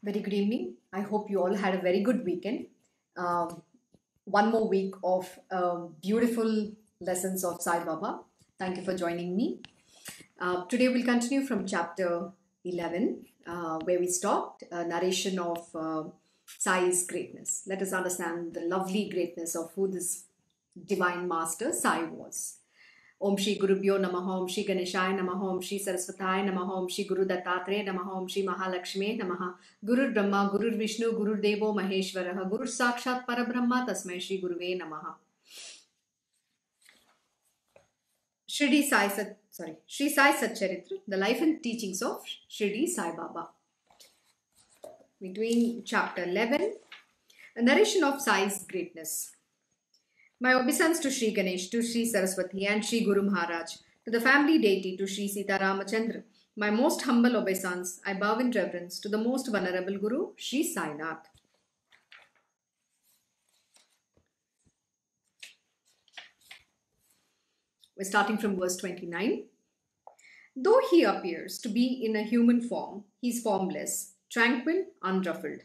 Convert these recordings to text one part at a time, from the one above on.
Very good evening. I hope you all had a very good weekend. One more week of beautiful lessons of Sai Baba. Thank you for joining me. Today we'll continue from chapter 11, where we stopped, narration of Sai's greatness. Let us understand the lovely greatness of who this divine master Sai was. Om Shri Gurubhyo Namaha, Om Shri Ganeshaya Namaha, Om Shri Saraswataya Namaha, Om Shri Guru Dattatreya Namaha, Om Shri Mahalakshmi Namaha, Guru Brahma, Guru Vishnu, Guru Devo Maheshwaraha, Guru Sakshat Parabrahma, Tasmai Shri Guruve Namaha. Shri Sai Satcharita, the life and teachings of Shri Sai Baba. Between chapter 11, a narration of Sai's greatness. My obeisance to Shri Ganesh, to Shri Saraswati and Shri Guru Maharaj, to the family deity, to Shri Sita Ramachandra. My most humble obeisance, I bow in reverence to the most venerable Guru, Shri Sai Nath. We're starting from verse 29. Though he appears to be in a human form, he is formless, tranquil, unruffled.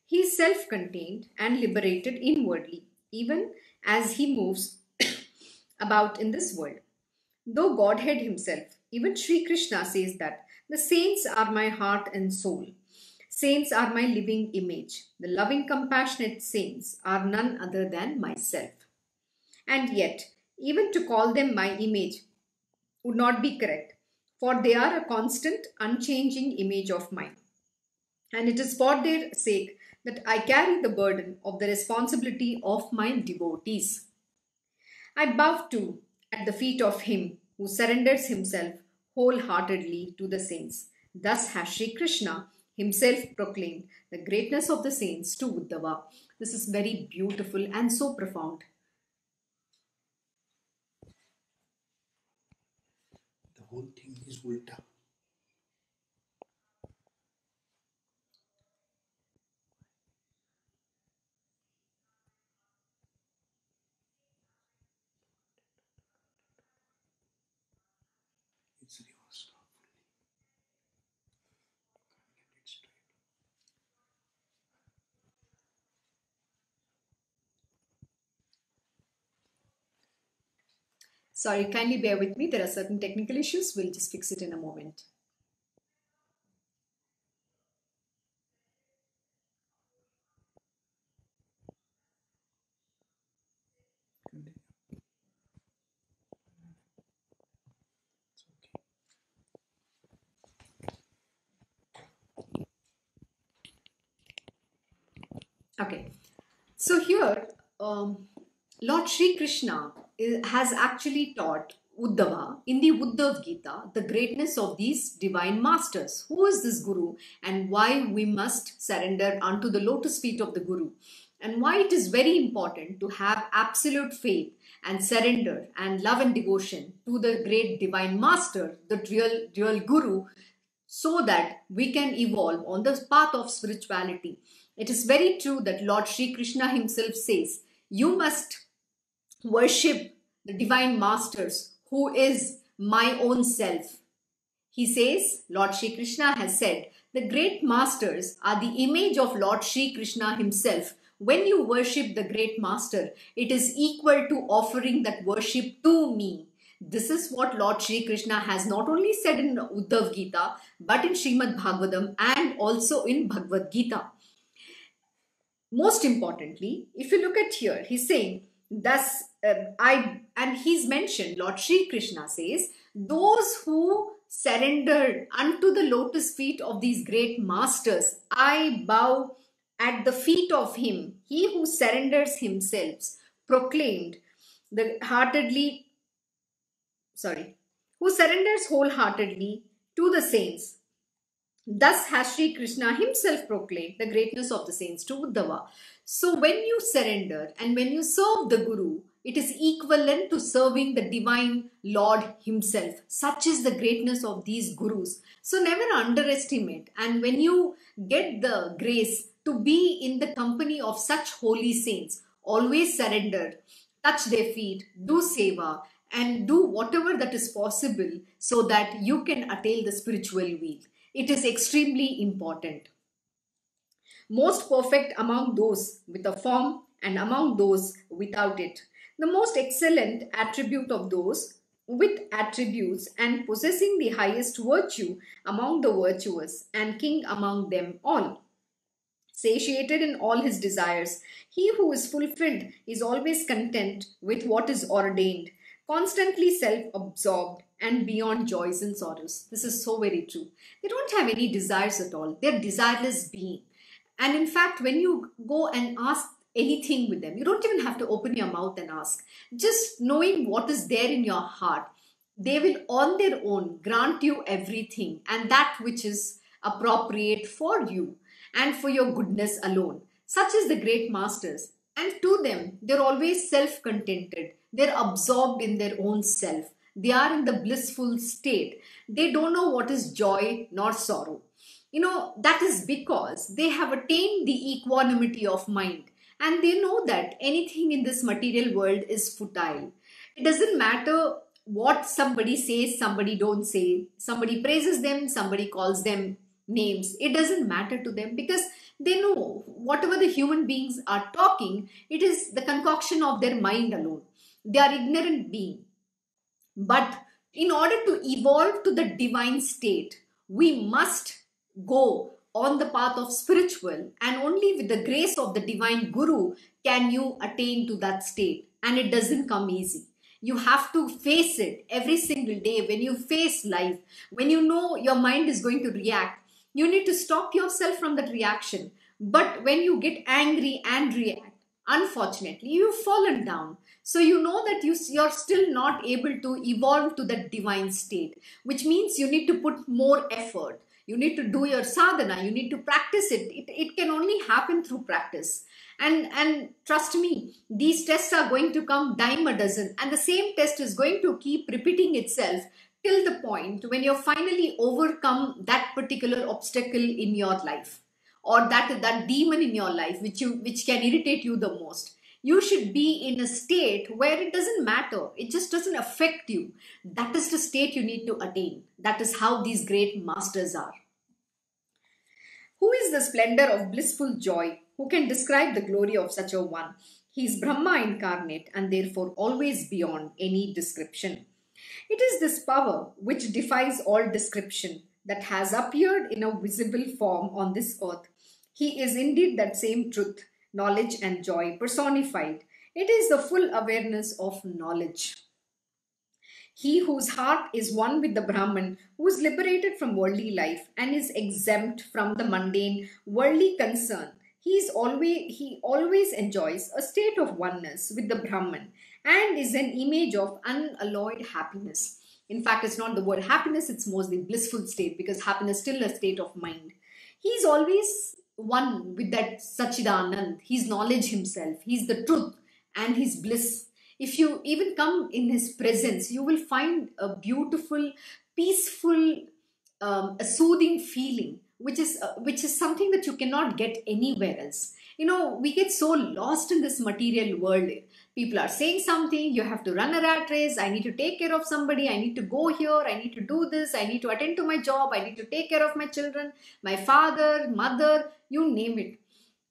He is self-contained and liberated inwardly, even as he moves about in this world. Though Godhead himself, even Shri Krishna says that the saints are my heart and soul. Saints are my living image. The loving, compassionate saints are none other than myself. And yet, even to call them my image would not be correct, for they are a constant, unchanging image of mine. And it is for their sake that I carry the burden of the responsibility of my devotees. I bow too at the feet of him who surrenders himself wholeheartedly to the saints. Thus has Shri Krishna himself proclaimed the greatness of the saints to Uddhava. This is very beautiful and so profound. The whole thing is ulta. It's reversed. Get it straight. Sorry, kindly bear with me. There are certain technical issues. We'll just fix it in a moment. Continue. It's okay. Okay. So here, Lord Shri Krishna has actually taught Uddhava in the Uddhav Gita the greatness of these divine masters. Who is this Guru and why we must surrender unto the lotus feet of the Guru, and why it is very important to have absolute faith and surrender and love and devotion to the great divine master, the real Guru, so that we can evolve on the path of spirituality. It is very true that Lord Shri Krishna himself says, you must worship the divine masters who is my own self. He says, Lord Shri Krishna has said, the great masters are the image of Lord Shri Krishna himself. When you worship the great master, it is equal to offering that worship to me. This is what Lord Shri Krishna has not only said in Uddhav Gita, but in Srimad Bhagavatam and also in Bhagavad Gita. Most importantly, if you look at here, he's saying, thus, and he's mentioned, Lord Shri Krishna says, those who surrendered unto the lotus feet of these great masters, I bow at the feet of him. He who surrenders himself, proclaimed who surrenders wholeheartedly to the saints. Thus has Shri Krishna himself proclaimed the greatness of the saints to Uddhava. So when you surrender and when you serve the Guru, it is equivalent to serving the divine Lord himself. Such is the greatness of these Gurus. So never underestimate. And when you get the grace to be in the company of such holy saints, always surrender, touch their feet, do seva, and do whatever that is possible so that you can attain the spiritual wheel. It is extremely important. most perfect among those with a form and among those without it, the most excellent attribute of those with attributes, and possessing the highest virtue among the virtuous, and king among them all. Satiated in all his desires, he who is fulfilled is always content with what is ordained, constantly self absorbed, and beyond joys and sorrows. This is so very true. They don't have any desires at all, they're desireless being. And in fact, when you go and ask anything with them, you don't even have to open your mouth and ask. Just knowing what is there in your heart, they will on their own grant you everything and that which is appropriate for you and for your goodness alone. Such is the great masters. And to them, they're always self contented. They're absorbed in their own self. They are in the blissful state. They don't know what is joy nor sorrow. That is because they have attained the equanimity of mind, and they know that anything in this material world is futile. It doesn't matter what somebody says, somebody don't say, somebody praises them, somebody calls them names. It doesn't matter to them because they know whatever the human beings are talking, it is the concoction of their mind alone. They are ignorant beings. But in order to evolve to the divine state, we must go on the path of spiritual, and only with the grace of the divine guru can you attain to that state. And it doesn't come easy. You have to face it every single day. When you face life, when you know your mind is going to react, you need to stop yourself from that reaction. But when you get angry and react, unfortunately, you've fallen down. So you know that you're still not able to evolve to that divine state, which means you need to put more effort. You need to do your sadhana. You need to practice it. It can only happen through practice. And trust me, these tests are going to come dime a dozen. And the same test is going to keep repeating itself till the point when you're finally overcome that particular obstacle in your life, or that demon in your life which can irritate you the most. You should be in a state where it doesn't matter. It just doesn't affect you. That is the state you need to attain. That is how these great masters are. Who is the splendor of blissful joy? Who can describe the glory of such a one? He is Brahma incarnate and therefore always beyond any description. It is this power which defies all description that has appeared in a visible form on this earth. He is indeed that same truth, knowledge and joy personified. It is the full awareness of knowledge. He whose heart is one with the Brahman, who is liberated from worldly life and is exempt from the mundane worldly concern, he always enjoys a state of oneness with the Brahman and is an image of unalloyed happiness. In fact, it's not the word happiness, it's mostly blissful state, because happiness is still a state of mind. He's always one with that Sachidanand. He's knowledge himself. He's the truth and his bliss. If you even come in his presence, you will find a beautiful, peaceful, a soothing feeling, which is something that you cannot get anywhere else. We get so lost in this material world. People are saying something, you have to run a rat race. I need to take care of somebody. I need to go here. I need to do this. I need to attend to my job. I need to take care of my children, my father, mother, you name it.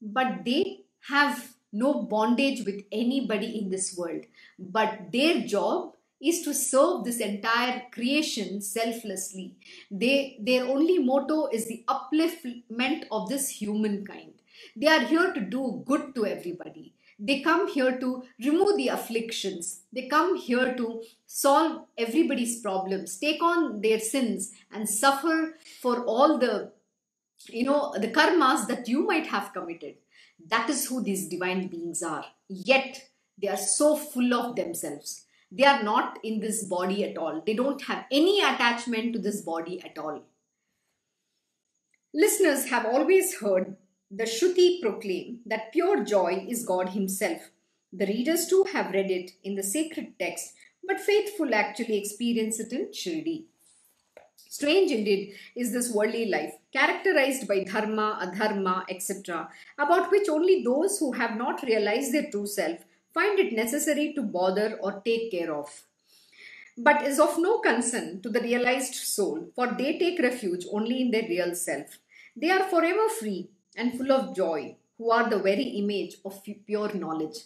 But they have no bondage with anybody in this world. But their job is to serve this entire creation selflessly. Their only motto is the upliftment of this humankind. They are here to do good to everybody. They come here to remove the afflictions. They come here to solve everybody's problems, take on their sins and suffer for all the karmas that you might have committed. That is who these divine beings are. Yet they are so full of themselves. They are not in this body at all. They don't have any attachment to this body at all. Listeners have always heard the Shruti proclaim that pure joy is God himself. The readers too have read it in the sacred text, but faithful actually experience it in Shirdi. Strange indeed is this worldly life, characterized by dharma, adharma, etc., about which only those who have not realized their true self find it necessary to bother or take care of, but is of no concern to the realized soul, for they take refuge only in their real self. They are forever free and full of joy, who are the very image of pure knowledge.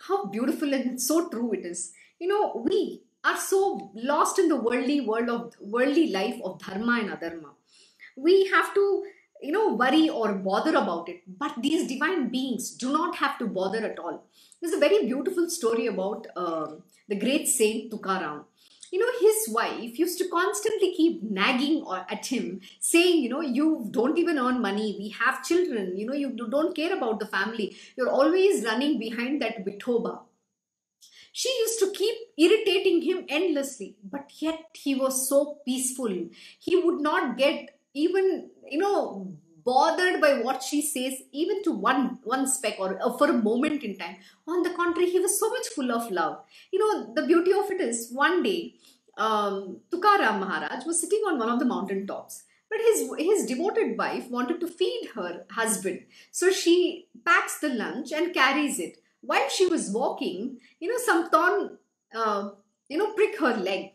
How beautiful and so true it is. We are so lost in the worldly world of worldly life of dharma and adharma. We have to worry or bother about it, but these divine beings do not have to bother at all. There's a very beautiful story about the great saint Tukaram. His wife used to constantly keep nagging at him, saying, you don't even earn money, we have children, you don't care about the family, you're always running behind that Vithoba. She used to keep irritating him endlessly, but yet he was so peaceful. He would not get even, bothered by what she says, even to one speck or for a moment in time. On the contrary, he was so much full of love. The beauty of it is one day, Tukaram Maharaj was sitting on one of the mountain tops. But his devoted wife wanted to feed her husband. So she packs the lunch and carries it. While she was walking, some thorn, prick her leg.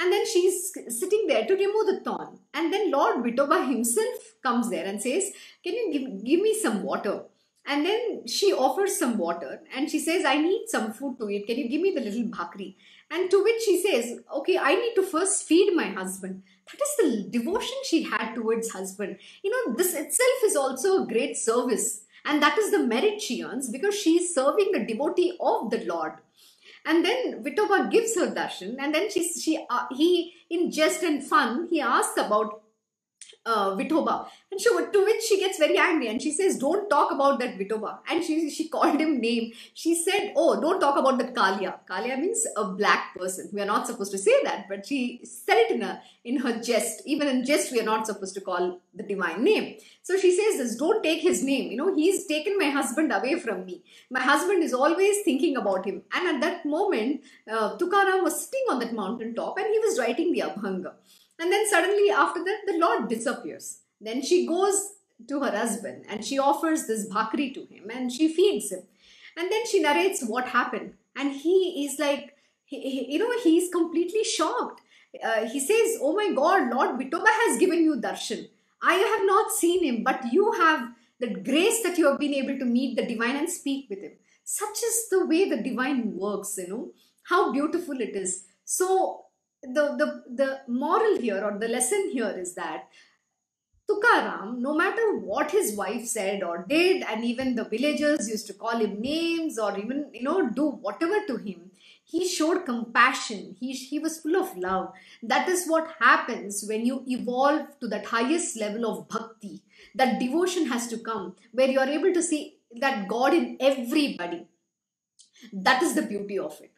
And then she's sitting there to remove the thorn. And then Lord Vithoba himself comes there and says, can you give me some water? And then she offers some water and she says, I need some food to eat. Can you give me the little bhakri? And to which she says, okay, I need to first feed my husband. That is the devotion she had towards husband. This itself is also a great service. And that is the merit she earns because she is serving the devotee of the Lord. And then Vithoba gives her darshan, and then he, in jest and fun, he asks about Vithoba, and to which she gets very angry and she says, "Don't talk about that Vithoba." And she called him name. She said, "Oh, don't talk about that Kalia." Kalia means a black person. We are not supposed to say that, but she said it in her jest. Even in jest, we are not supposed to call the divine name. So she says this: "Don't take his name. He's taken my husband away from me. My husband is always thinking about him." And at that moment, Tukaram was sitting on that mountain top and he was writing the Abhanga. And then suddenly after that, the Lord disappears. Then she goes to her husband and she offers this bhakri to him and she feeds him. And then she narrates what happened. And he is like, he's completely shocked. He says, "Oh my God, Lord Vithoba has given you darshan. I have not seen him, but you have the grace that you have been able to meet the divine and speak with him." Such is the way the divine works, how beautiful it is. So the moral here or the lesson here is that Tukaram, no matter what his wife said or did, and even the villagers used to call him names or even, do whatever to him, he showed compassion. He was full of love. That is what happens when you evolve to that highest level of bhakti. That devotion has to come where you are able to see that God in everybody. That is the beauty of it.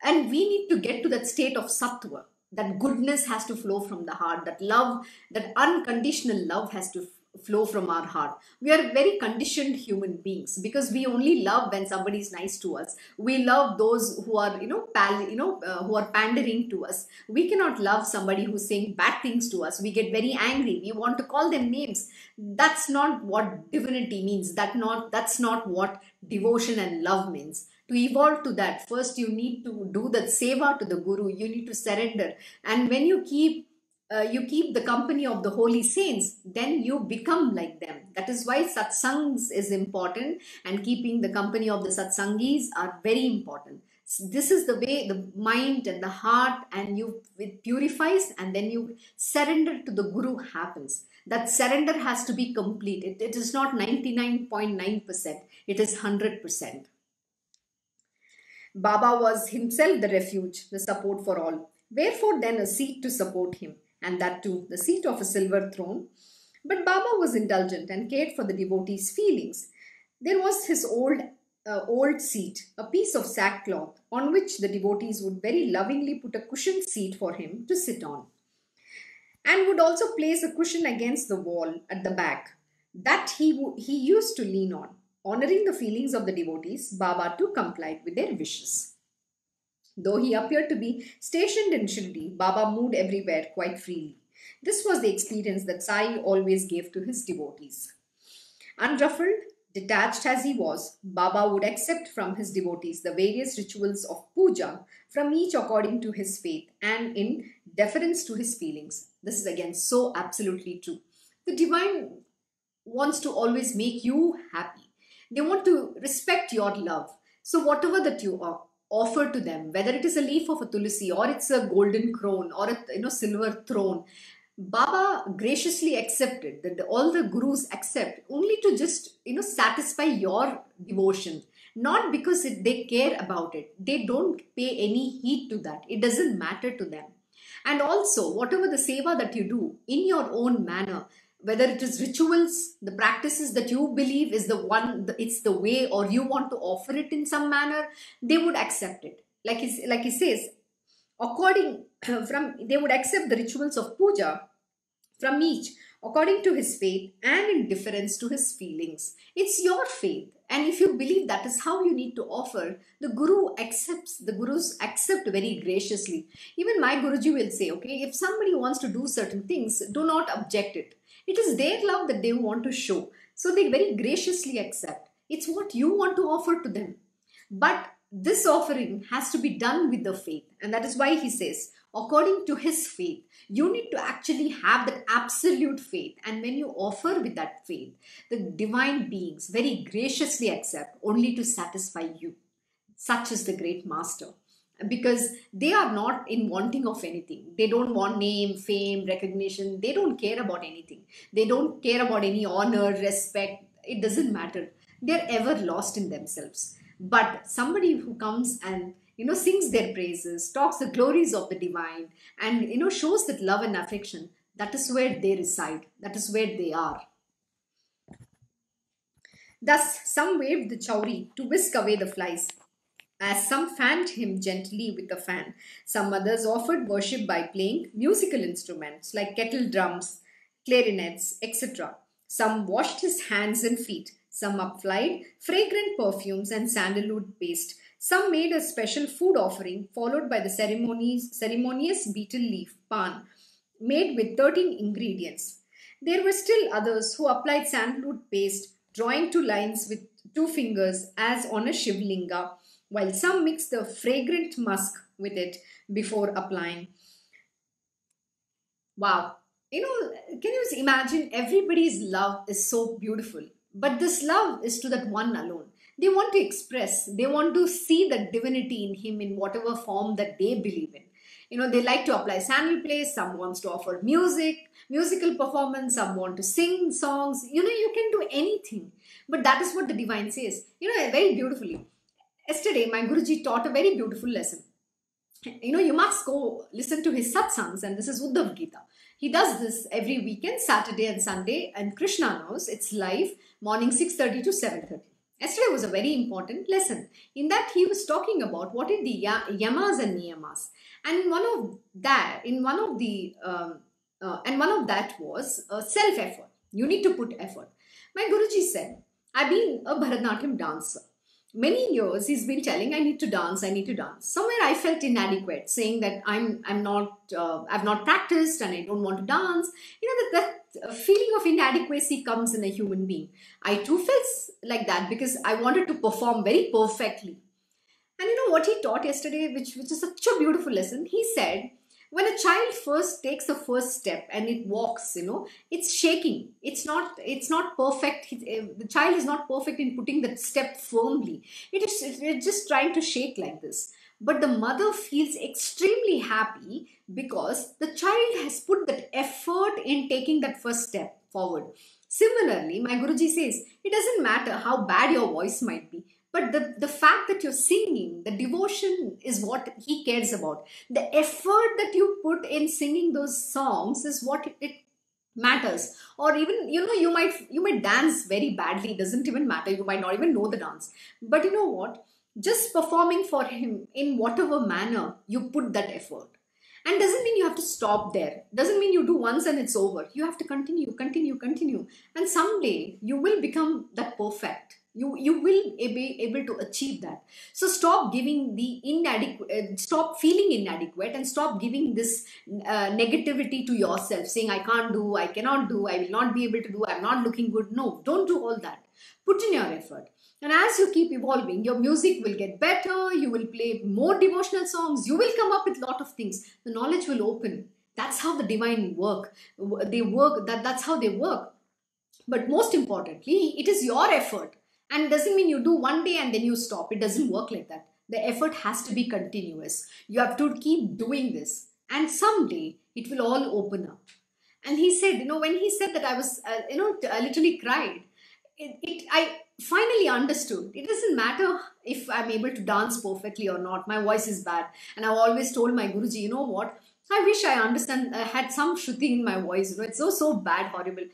And we need to get to that state of sattva. That goodness has to flow from the heart. That love, that unconditional love has to flow from our heart. We are very conditioned human beings because we only love when somebody is nice to us. We love those who are, who are pandering to us. We cannot love somebody who's saying bad things to us. We get very angry. We want to call them names. That's not what divinity means. That's not what devotion and love means. To evolve to that, first you need to do that seva to the Guru. You need to surrender. And when you keep the company of the holy saints, then you become like them. That is why satsangs is important, and keeping the company of the satsangis are very important. So this is the way the mind and the heart and it purifies, and then you surrender to the Guru happens. That surrender has to be complete. It is not 99.9%. It is 100%. Baba was himself the refuge, the support for all. Wherefore then a seat to support him, and that too the seat of a silver throne? But Baba was indulgent and cared for the devotee's feelings. There was his old seat, a piece of sackcloth, on which the devotees would very lovingly put a cushioned seat for him to sit on, and would also place a cushion against the wall at the back. That he used to lean on. Honoring the feelings of the devotees, Baba too complied with their wishes. Though he appeared to be stationed in Shirdi, Baba moved everywhere quite freely. This was the experience that Sai always gave to his devotees. Unruffled, detached as he was, Baba would accept from his devotees the various rituals of puja, from each according to his faith and in deference to his feelings. This is again so absolutely true. The divine wants to always make you happy. They want to respect your love. So whatever that you offer to them, whether it is a leaf of a tulsi or it's a golden crown or a silver throne, Baba graciously accepted that all the gurus accept only to just satisfy your devotion, not because they care about it. They don't pay any heed to that. It doesn't matter to them. And also, whatever the seva that you do in your own manner, whether it is rituals, the practices that you believe is the one, it's the way, or you want to offer it in some manner, they would accept it. Like he says, according from they would accept the rituals of puja from each according to his faith and in deference to his feelings. It's your faith, and if you believe that is how you need to offer, the gurus accept very graciously. Even my guruji will say, okay, if somebody wants to do certain things, do not object it. It is their love that they want to show, so they very graciously accept. It's what you want to offer to them. But this offering has to be done with the faith. And that is why he says, according to his faith, you need to actually have that absolute faith. And when you offer with that faith, the divine beings very graciously accept only to satisfy you. Such is the great master. Because they are not in wanting of anything. They don't want name, fame, recognition. They don't care about anything. They don't care about any honor, respect. It doesn't matter. They're ever lost in themselves. But somebody who comes and sings their praises, talks the glories of the divine, and shows that love and affection, that is where they reside. That is where they are. Thus, some waved the chowri to whisk away the flies, as some fanned him gently with a fan. Some others offered worship by playing musical instruments like kettle drums, clarinets, etc. Some washed his hands and feet. Some applied fragrant perfumes and sandalwood paste. Some made a special food offering, followed by the ceremonious betel leaf pan, made with 13 ingredients. There were still others who applied sandalwood paste, drawing two lines with two fingers as on a shivlinga, while some mixed the fragrant musk with it before applying. Wow. Can you just imagine, everybody's love is so beautiful, but this love is to that one alone. They want to express, they want to see the divinity in him in whatever form that they believe in. They like to apply sandal place, some wants to offer musical performance, some want to sing songs. You can do anything. But that is what the divine says, very beautifully. Yesterday, my Guruji taught a very beautiful lesson. You must go listen to his satsangs, and this is Uddhav Gita. He does this every weekend, Saturday and Sunday, and Krishna knows it's live, morning 6:30 to 7:30. Yesterday was a very important lesson. In that, he was talking about what are the yamas and niyamas, and one of that was self-effort. You need to put effort. My Guruji said, I've been a Bharatanatyam dancer. Many years he's been telling, I need to dance, I need to dance. Somewhere I felt inadequate, saying that I've not practiced and I don't want to dance. That feeling of inadequacy comes in a human being. I too felt like that because I wanted to perform very perfectly. And what he taught yesterday, which is such a beautiful lesson, he said, when a child first takes the first step and it walks, it's shaking. It's not perfect. The child is not perfect in putting that step firmly. It's just trying to shake like this. But the mother feels extremely happy because the child has put that effort in taking that first step forward. Similarly, my Guruji says, it doesn't matter how bad your voice might be, but the fact that you're singing, the devotion is what he cares about. The effort that you put in singing those songs is what it matters. Or even, you might dance very badly. It doesn't even matter. You might not even know the dance. But you know what? Just performing for him in whatever manner, you put that effort. And doesn't mean you have to stop there. Doesn't mean you do once and it's over. You have to continue. And someday you will become that perfect. You will be able to achieve that. So stop giving the inadequate, stop feeling inadequate, and stop giving this negativity to yourself, saying I can't do, I cannot do, I will not be able to do, I'm not looking good. No, don't do all that. Put in your effort. And as you keep evolving, your music will get better, you will play more devotional songs, you will come up with a lot of things. The knowledge will open. That's how the divine work. That's how they work. But most importantly, it is your effort. And doesn't mean you do one day and then you stop. It doesn't work like that. The effort has to be continuous. You have to keep doing this. And someday it will all open up. And he said, when he said that, I was, I literally cried. I finally understood. It doesn't matter if I'm able to dance perfectly or not. My voice is bad. And I've always told my Guruji, you know what? I wish I had some Shruti in my voice. It's so bad, horrible.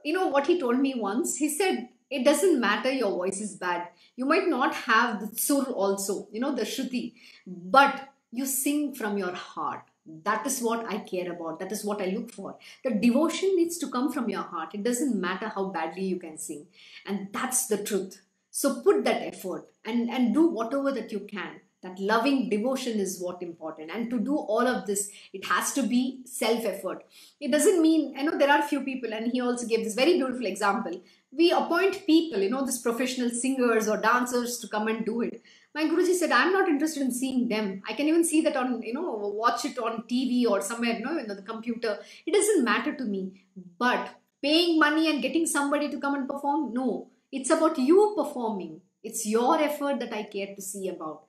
You know what he told me once? He said, it doesn't matter your voice is bad. You might not have the sur also, the Shruti, but you sing from your heart. That is what I care about. That is what I look for. The devotion needs to come from your heart. It doesn't matter how badly you can sing. And that's the truth. So put that effort and do whatever that you can. That loving devotion is what important. And to do all of this, it has to be self-effort. It doesn't mean, there are few people, and he also gave this very beautiful example. We appoint people, this professional singers or dancers to come and do it. My Guruji said, I'm not interested in seeing them. I can even see that on, watch it on TV or somewhere, the computer. It doesn't matter to me. But paying money and getting somebody to come and perform, no. It's about you performing. It's your effort that I care to see about.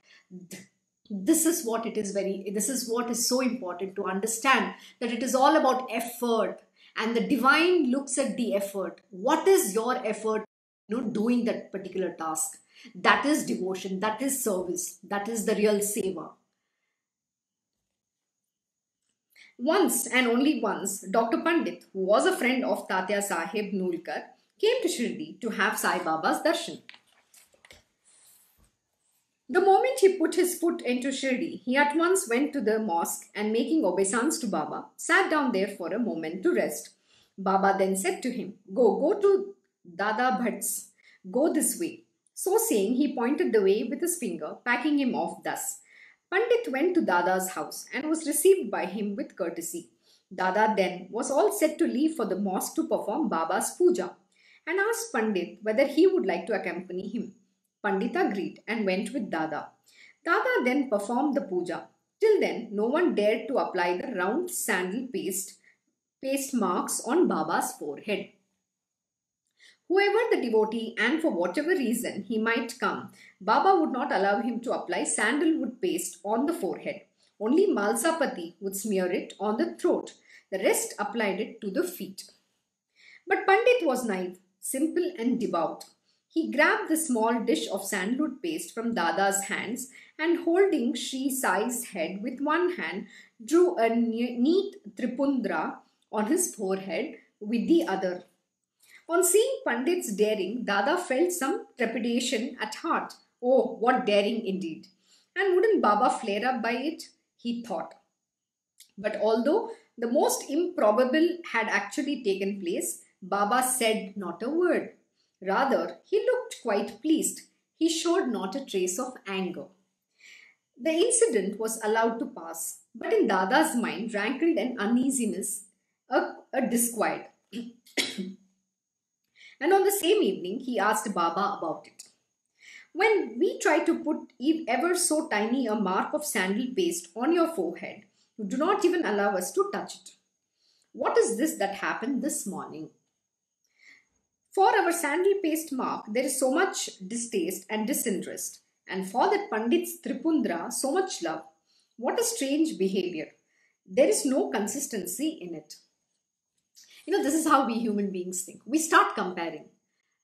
This is what this is what is so important to understand, that it is all about effort. And the divine looks at the effort. What is your effort, doing that particular task? That is devotion, that is service, that is the real seva. Once and only once, Dr. Pandit, who was a friend of Tatya Sahib Nulkar, came to Shirdi to have Sai Baba's darshan. The moment he put his foot into Shirdi, he at once went to the mosque and, making obeisance to Baba, sat down there for a moment to rest. Baba then said to him, Go to Dada Bhatt's, go this way. So saying, he pointed the way with his finger, packing him off thus. Pandit went to Dada's house and was received by him with courtesy. Dada then was all set to leave for the mosque to perform Baba's puja, and asked Pandit whether he would like to accompany him. Pandit agreed and went with Dada. Dada then performed the puja. Till then, no one dared to apply the round sandal paste marks on Baba's forehead. Whoever the devotee, and for whatever reason he might come, Baba would not allow him to apply sandalwood paste on the forehead. Only Malsapati would smear it on the throat. The rest applied it to the feet. But Pandit was naive, simple and devout. He grabbed the small dish of sandalwood paste from Dada's hands and, holding Shri Sai's head with one hand, drew a neat tripundra on his forehead with the other. On seeing Pandit's daring, Dada felt some trepidation at heart. Oh, what daring indeed! And wouldn't Baba flare up by it? He thought. But although the most improbable had actually taken place, Baba said not a word. Rather, he looked quite pleased. He showed not a trace of anger. The incident was allowed to pass, but in Dada's mind rankled an uneasiness, a disquiet. And on the same evening, he asked Baba about it. When we try to put ever so tiny a mark of sandal paste on your forehead, you do not even allow us to touch it. What is this that happened this morning? For our sandal paste mark, there is so much distaste and disinterest, and for that Pandit's Tripundra, so much love. What a strange behavior. There is no consistency in it. This is how we human beings think. We start comparing.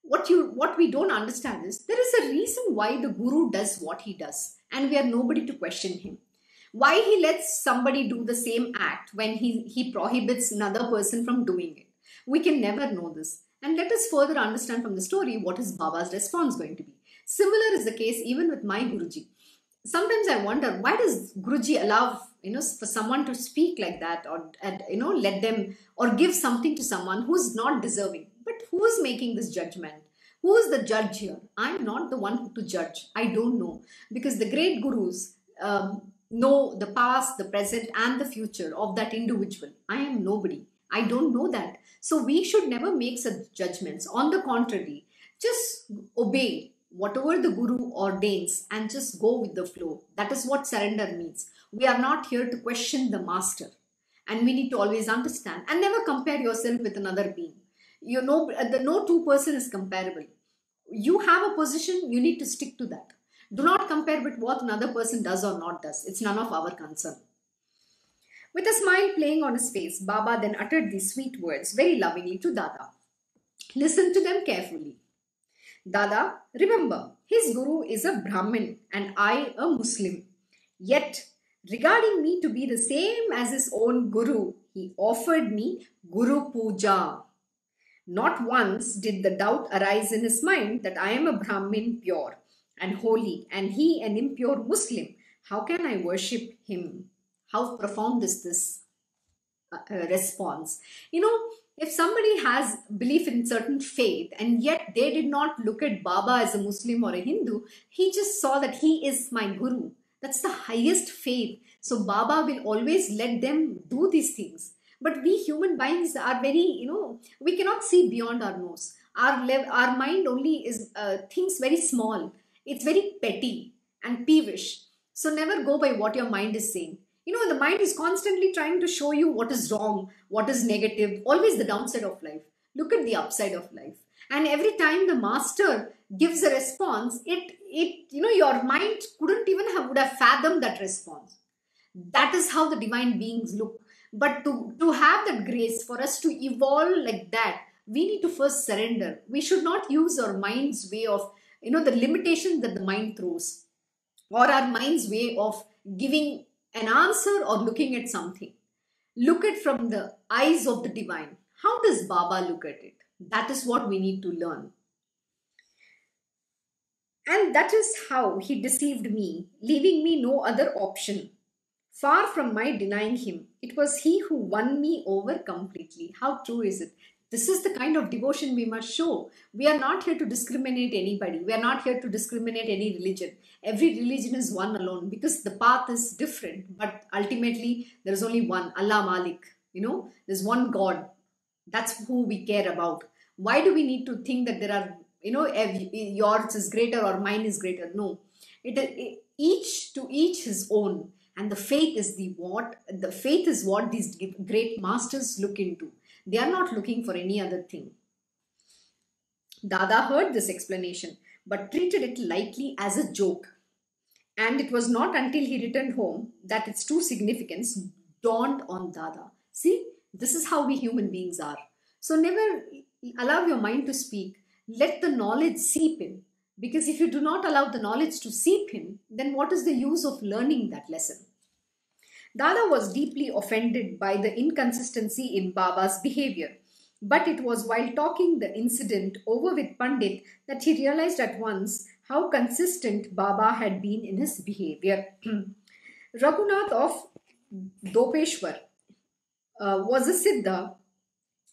What we don't understand is there is a reason why the Guru does what he does, and we are nobody to question him. Why he lets somebody do the same act when he prohibits another person from doing it. We can never know this. And let us further understand from the story what is Baba's response going to be. Similar is the case even with my Guruji. Sometimes I wonder, why does Guruji allow for someone to speak like that, or let them, or give something to someone who's not deserving? But who is making this judgment? Who is the judge here? I'm not the one to judge. I don't know, because the great Gurus know the past, the present, and the future of that individual. I am nobody. I don't know that. So we should never make such judgments. On the contrary, just obey whatever the Guru ordains and just go with the flow. That is what surrender means. We are not here to question the master. And we need to always understand and never compare yourself with another being. You know, the no two person is comparable. You have a position, you need to stick to that. Do not compare with what another person does or not does. It's none of our concern. With a smile playing on his face, Baba then uttered these sweet words very lovingly to Dada. Listen to them carefully. Dada, remember, his guru is a Brahmin and I a Muslim. Yet, regarding me to be the same as his own guru, he offered me Guru Puja. Not once did the doubt arise in his mind that I am a Brahmin pure and holy and he an impure Muslim. How can I worship him? How profound is this response? You know, if somebody has belief in certain faith and yet they did not look at Baba as a Muslim or a Hindu, he just saw that he is my guru. That's the highest faith. So Baba will always let them do these things. But we human beings are very, we cannot see beyond our nose. Our mind only is thinks very small. It's very petty and peevish. So never go by what your mind is saying. You know, the mind is constantly trying to show you what is wrong, what is negative, always the downside of life. Look at the upside of life. And every time the master gives a response, your mind would have fathomed that response. That is how the divine beings look. But to have that grace, for us to evolve like that, we need to first surrender. We should not use our mind's way of, the limitations that the mind throws, or our mind's way of giving an answer or looking at something. Look at from the eyes of the divine. How does Baba look at it? That is what we need to learn. And that is how he deceived me, leaving me no other option. Far from my denying him, it was he who won me over completely. How true is it? This is the kind of devotion we must show. We are not here to discriminate anybody. We are not here to discriminate any religion. Every religion is one alone because the path is different. But ultimately, there is only one, Allah Malik. There's one God. That's who we care about. Why do we need to think that there are, yours is greater or mine is greater? No. Each to each his own. And the faith is what these great masters look into. They are not looking for any other thing. Dada heard this explanation, but treated it lightly as a joke. And it was not until he returned home that its true significance dawned on Dada. See, this is how we human beings are. So never allow your mind to speak. Let the knowledge seep in. Because if you do not allow the knowledge to seep in, then what is the use of learning that lesson? Dada was deeply offended by the inconsistency in Baba's behavior. But it was while talking the incident over with Pandit that he realized at once how consistent Baba had been in his behavior. Raghunath of Dopeshwar was a Siddha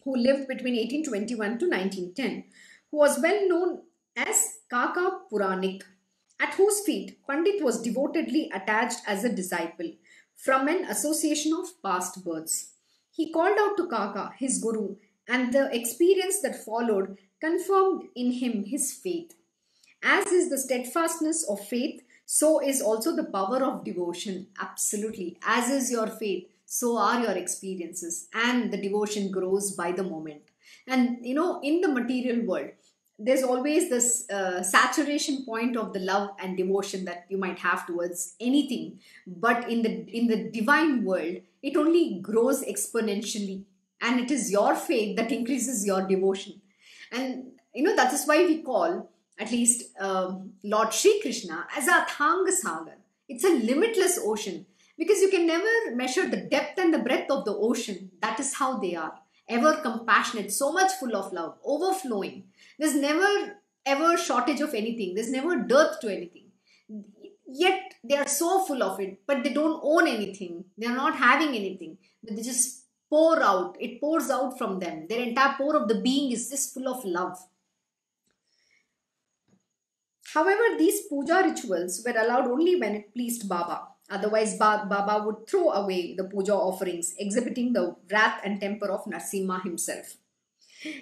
who lived between 1821 to 1910, who was well known as Kaka Puranik, at whose feet Pandit was devotedly attached as a disciple from an association of past births. He called out to Kaka, his guru, and the experience that followed confirmed in him his faith. As is the steadfastness of faith, so is also the power of devotion. Absolutely. As is your faith, so are your experiences. And the devotion grows by the moment. And in the material world, there's always this saturation point of the love and devotion that you might have towards anything. But in the divine world, it only grows exponentially. And it is your faith that increases your devotion. And, that is why we call, at least Lord Shri Krishna, as a Athanga Sagar. It's a limitless ocean. Because you can never measure the depth and the breadth of the ocean. That is how they are. Ever compassionate, so much full of love, overflowing. There's never ever shortage of anything. There's never dearth to anything. Yet they are so full of it, but they don't own anything. They're not having anything. But they just pour out. It pours out from them. Their entire pour of the being is just full of love. However, these puja rituals were allowed only when it pleased Baba. Otherwise, Baba would throw away the puja offerings, exhibiting the wrath and temper of Narsimha himself.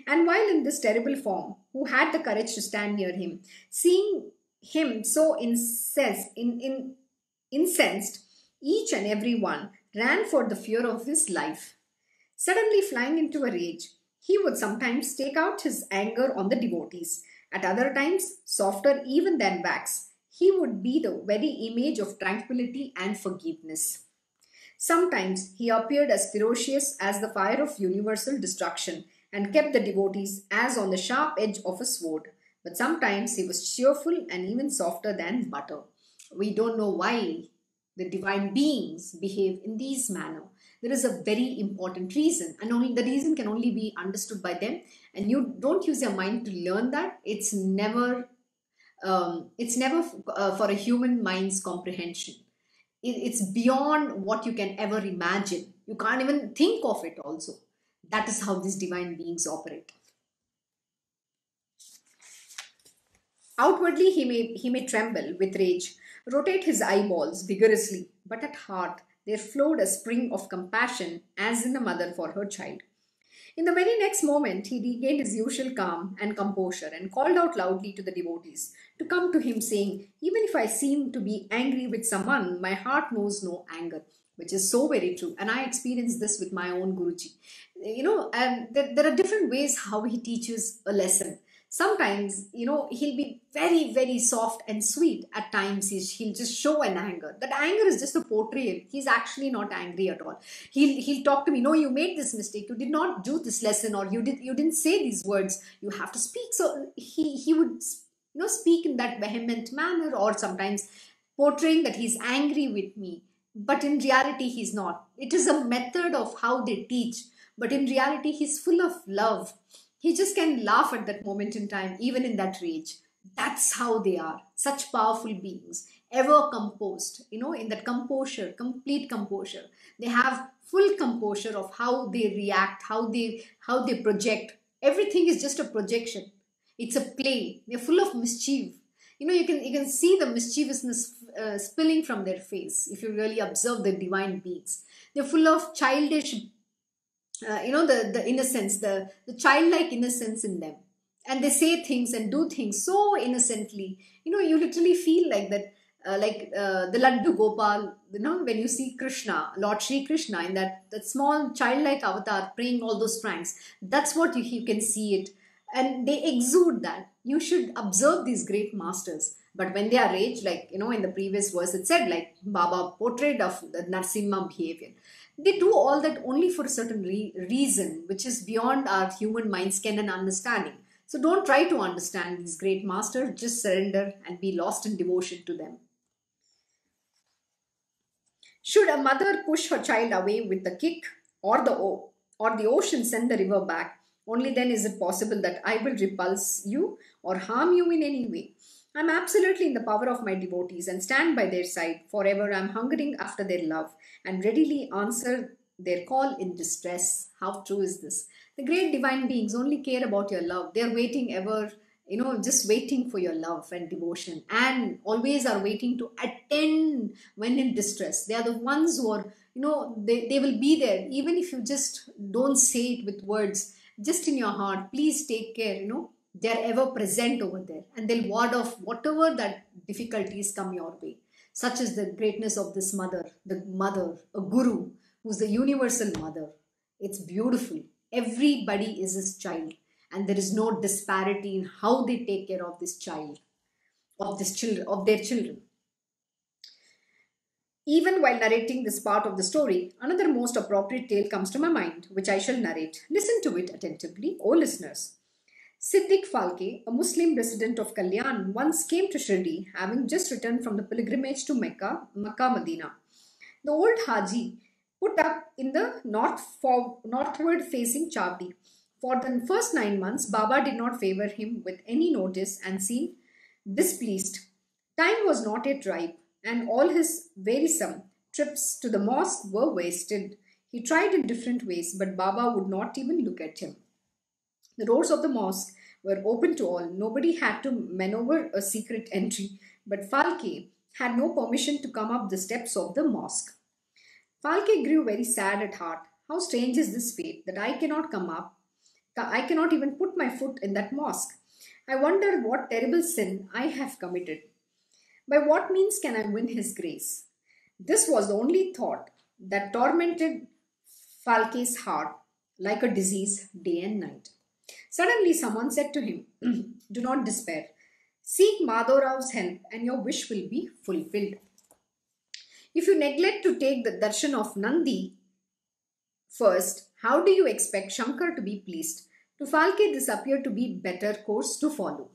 And while in this terrible form, who had the courage to stand near him, seeing him so incensed, each and every one ran for the fear of his life. Suddenly flying into a rage, He would sometimes take out his anger on the devotees. At other times, softer even than wax, he would be the very image of tranquility and forgiveness. Sometimes he appeared as ferocious as the fire of universal destruction and kept the devotees as on the sharp edge of a sword. But sometimes he was cheerful and even softer than butter. We don't know why the divine beings behave in these manner. There is a very important reason, and only the reason can only be understood by them. And you don't use your mind to learn that. It's never for a human mind's comprehension. It's beyond what you can ever imagine. You can't even think of it also. That is how these divine beings operate. Outwardly, he may tremble with rage, rotate his eyeballs vigorously, but at heart there flowed a spring of compassion as in a mother for her child. In the very next moment, he regained his usual calm and composure and called out loudly to the devotees to come to him, saying, even if I seem to be angry with someone, my heart knows no anger, which is so very true. And I experienced this with my own Guruji. And there are different ways how he teaches a lesson. Sometimes, he'll be very, very soft and sweet. At times, he'll just show an anger. That anger is just a portrayal. He's actually not angry at all. He'll talk to me. No, you made this mistake. You did not do this lesson, or you didn't say these words. You have to speak. So he would speak in that vehement manner, or sometimes portraying that he's angry with me. But in reality, he's not. It is a method of how they teach. But in reality, he's full of love. He just can laugh at that moment in time, even in that rage. That's how they are. Such powerful beings, ever composed, in that composure, complete composure. They have full composure of how they react, how they project. Everything is just a projection. It's a play. They're full of mischief. You can see the mischievousness spilling from their face if you really observe the divine beings. They're full of childish, the innocence, the childlike innocence in them, and they say things and do things so innocently. You literally feel like that, the Laddu Gopal. When you see Krishna, Lord Shri Krishna, in that small childlike avatar praying all those pranks, that's what you can see it, and they exude that. You should observe these great masters. But when they are rage, like in the previous verse it said, like Baba portrayed of the Narsimha behavior, they do all that only for a certain reason, which is beyond our human mind scan and understanding. So don't try to understand these great masters, just surrender and be lost in devotion to them. Should a mother push her child away with a kick, or the ocean send the river back, only then is it possible that I will repulse you or harm you in any way. I am absolutely in the power of my devotees and stand by their side. Forever I am hungering after their love and readily answer their call in distress. How true is this? The great divine beings only care about your love. They are waiting ever, just waiting for your love and devotion, and always are waiting to attend when in distress. They are the ones who are, they will be there even if you just don't say it with words, just in your heart. Please take care, they're ever present over there, and they'll ward off whatever that difficulties come your way. Such is the greatness of this mother, the mother, a guru, who's the universal mother. It's beautiful. Everybody is his child, and there is no disparity in how they take care of this child, of their children. Even while narrating this part of the story, another most appropriate tale comes to my mind, which I shall narrate. Listen to it attentively, O listeners. Siddiq Falke, a Muslim resident of Kalyan, once came to Shirdi, having just returned from the pilgrimage to Makkah Medina. The old Haji put up in the northward facing Chavdi. For the first 9 months, Baba did not favor him with any notice and seemed displeased. Time was not yet ripe, and all his wearisome trips to the mosque were wasted. He tried in different ways, but Baba would not even look at him. The doors of the mosque were open to all. Nobody had to maneuver a secret entry, but Falke had no permission to come up the steps of the mosque. Falke grew very sad at heart. How strange is this fate that I cannot come up. I cannot even put my foot in that mosque. I wonder what terrible sin I have committed. By what means can I win his grace? This was the only thought that tormented Falke's heart. like a disease day and night. Suddenly, someone said to him, "Do not despair. Seek Madhav help, and your wish will be fulfilled. If you neglect to take the darshan of Nandi first, how do you expect Shankar to be pleased? To Falke, this appeared to be better course to follow.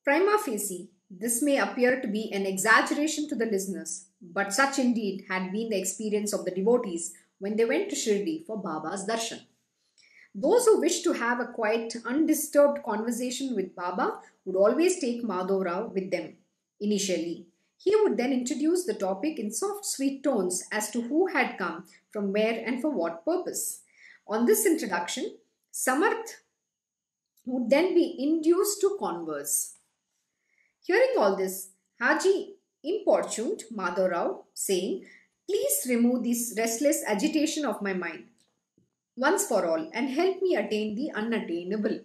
Prima facie, this may appear to be an exaggeration to the listeners, but such indeed had been the experience of the devotees when they went to Shirdi for Baba's darshan. Those who wished to have a quiet, undisturbed conversation with Baba would always take Madhav with them. Initially, he would then introduce the topic in soft, sweet tones as to who had come, from where, and for what purpose. On this introduction, Samarth would then be induced to converse. Hearing all this, Haji importuned Madhav, saying, "Please remove this restless agitation of my mind once for all and help me attain the unattainable."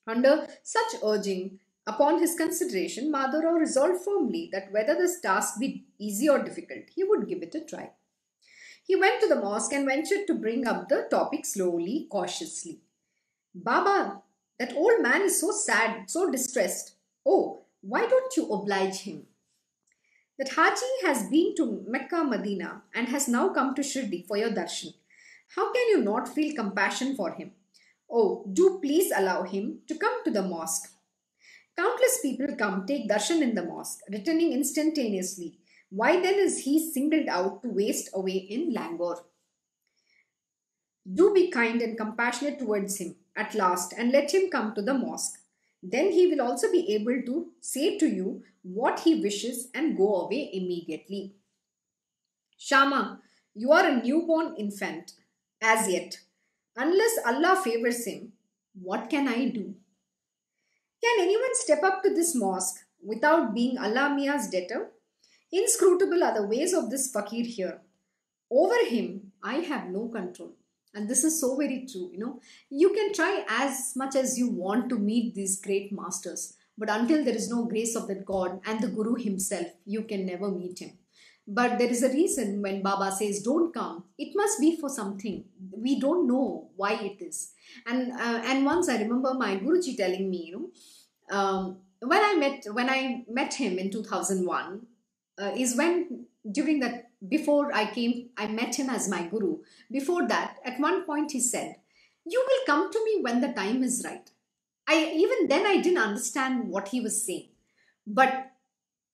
Under such urging upon his consideration, Madhav resolved firmly that whether this task be easy or difficult, he would give it a try. He went to the mosque and ventured to bring up the topic slowly, cautiously. "Baba, that old man is so sad, so distressed. Oh, why don't you oblige him? That Haji has been to Mecca, Medina, and has now come to Shirdi for your darshan. How can you not feel compassion for him? Oh, do please allow him to come to the mosque." Countless people come take darshan in the mosque, returning instantaneously. Why then is he singled out to waste away in languor? Do be kind and compassionate towards him at last and let him come to the mosque. Then he will also be able to say to you what he wishes and go away immediately. "Shama, you are a newborn infant as yet. Unless Allah favors him, what can I do? Can anyone step up to this mosque without being Allah Mia's debtor? Inscrutable are the ways of this fakir here. Over him, I have no control." And this is so very true. You can try as much as you want to meet these great masters, but until there is no grace of that God and the Guru himself, you can never meet him. But there is a reason when Baba says, "Don't come," it must be for something. We don't know why it is. And once I remember my Guruji telling me, when I met him in 2001, is when during that before I met him as my Guru. Before that, at one point he said, "You will come to me when the time is right." Even then I didn't understand what he was saying. But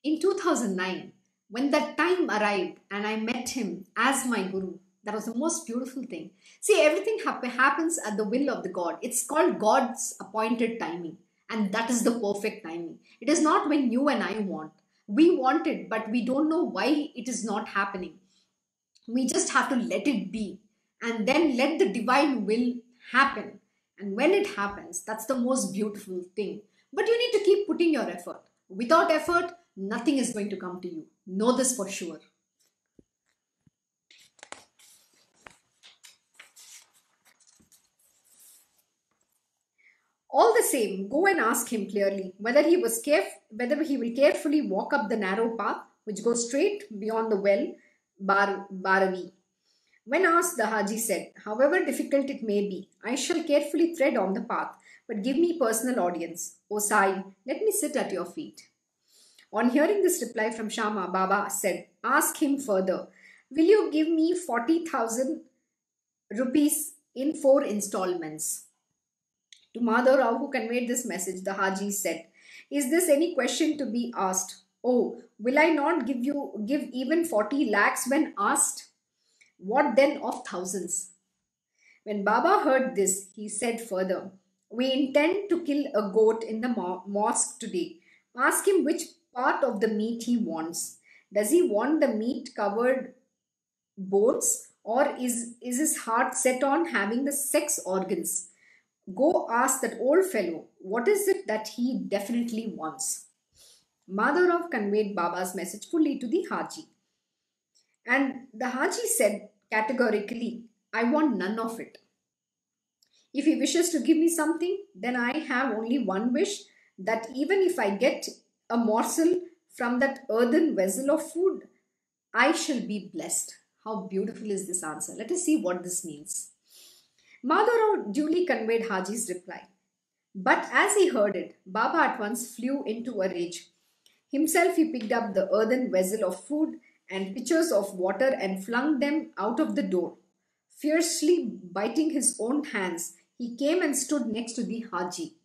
in 2009, when that time arrived and I met him as my Guru, that was the most beautiful thing. See, everything happens at the will of the God. It's called God's appointed timing. And that is the perfect timing. It is not when you and I want. We want it, but we don't know why it is not happening. We just have to let it be and then let the divine will happen. And when it happens, that's the most beautiful thing. But you need to keep putting your effort. Without effort, nothing is going to come to you. Know this for sure. All the same, go and ask him clearly whether he will carefully walk up the narrow path which goes straight beyond the well, Baravi. When asked, the Haji said, "However difficult it may be, I shall carefully tread on the path, but give me personal audience. O Sai, let me sit at your feet." On hearing this reply from Shama, Baba said, "Ask him further. Will you give me 40,000 rupees in 4 installments?" To Madhav, who conveyed this message, the Haji said, "Is this any question to be asked? Oh, will I not give even 40 lakhs when asked? What then of thousands?" When Baba heard this, he said further, "We intend to kill a goat in the mosque today. Ask him which part of the meat he wants. Does he want the meat covered bones, or is his heart set on having the sex organs? Go ask that old fellow what is it that he definitely wants." Madhav conveyed Baba's message fully to the Haji. And the Haji said categorically, "I want none of it. If he wishes to give me something, then I have only one wish, that even if I get a morsel from that earthen vessel of food, I shall be blessed." How beautiful is this answer? Let us see what this means. Madhavrao duly conveyed Haji's reply. But as he heard it, Baba at once flew into a rage. Himself he picked up the earthen vessel of food and pitchers of water and flung them out of the door. Fiercely biting his own hands, he came and stood next to the Haji.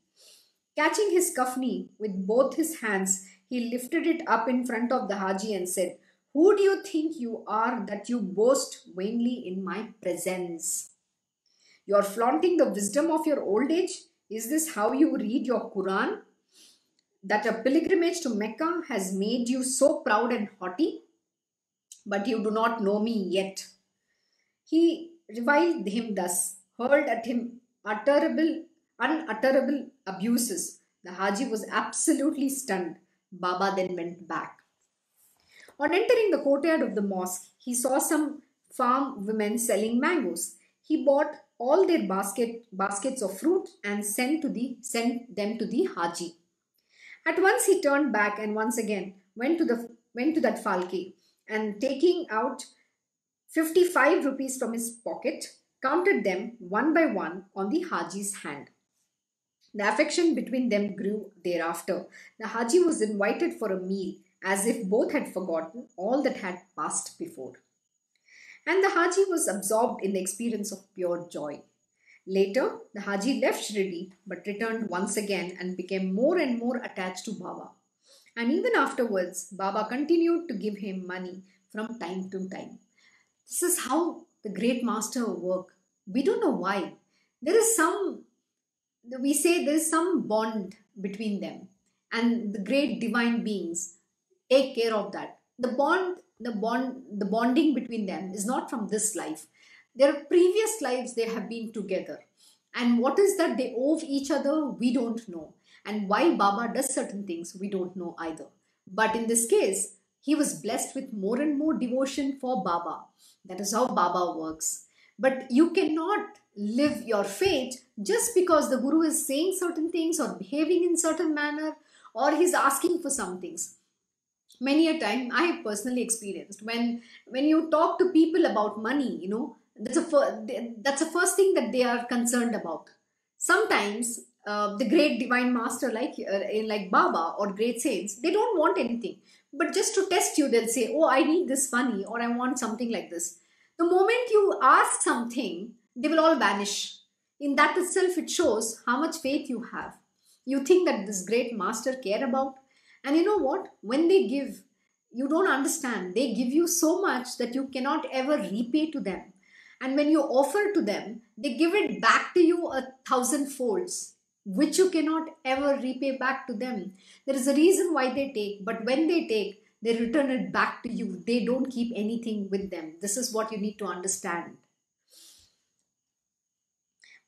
Catching his kafni with both his hands, he lifted it up in front of the Haji and said, "Who do you think you are that you boast vainly in my presence? You are flaunting the wisdom of your old age? Is this how you read your Quran? That a pilgrimage to Mecca has made you so proud and haughty? But you do not know me yet." He reviled him thus, hurled at him unutterable abuses. The Haji was absolutely stunned. Baba then went back. On entering the courtyard of the mosque, he saw some farm women selling mangoes. He bought all their baskets of fruit and sent them to the Haji. At once he turned back and once again went to that falke and taking out 55 rupees from his pocket, counted them one by one on the Haji's hand. The affection between them grew thereafter. The Haji was invited for a meal as if both had forgotten all that had passed before. And the Haji was absorbed in the experience of pure joy. Later, the Haji left Shirdi but returned once again and became more and more attached to Baba. And even afterwards, Baba continued to give him money from time to time. This is how the great master work. We don't know why. There is some, we say there is some bond between them, and the great divine beings take care of that. The bonding between them is not from this life. Their previous lives they have been together. And what is that they owe each other, we don't know. And why Baba does certain things, we don't know either. But in this case, he was blessed with more and more devotion for Baba. That is how Baba works. But you cannot live your faith just because the Guru is saying certain things or behaving in certain manner or he's asking for some things. Many a time I have personally experienced when you talk to people about money, that's the first thing that they are concerned about. Sometimes the great divine master like Baba or great saints, they don't want anything, but just to test you they'll say, "Oh, I need this money," or "I want something like this." The moment you ask something, they will all vanish. In that itself, it shows how much faith you have. You think that this great master care about. And you know what? When they give, you don't understand. They give you so much that you cannot ever repay to them. And when you offer to them, they give it back to you 1,000 folds, which you cannot ever repay back to them. There is a reason why they take, but when they take, they return it back to you. They don't keep anything with them. This is what you need to understand.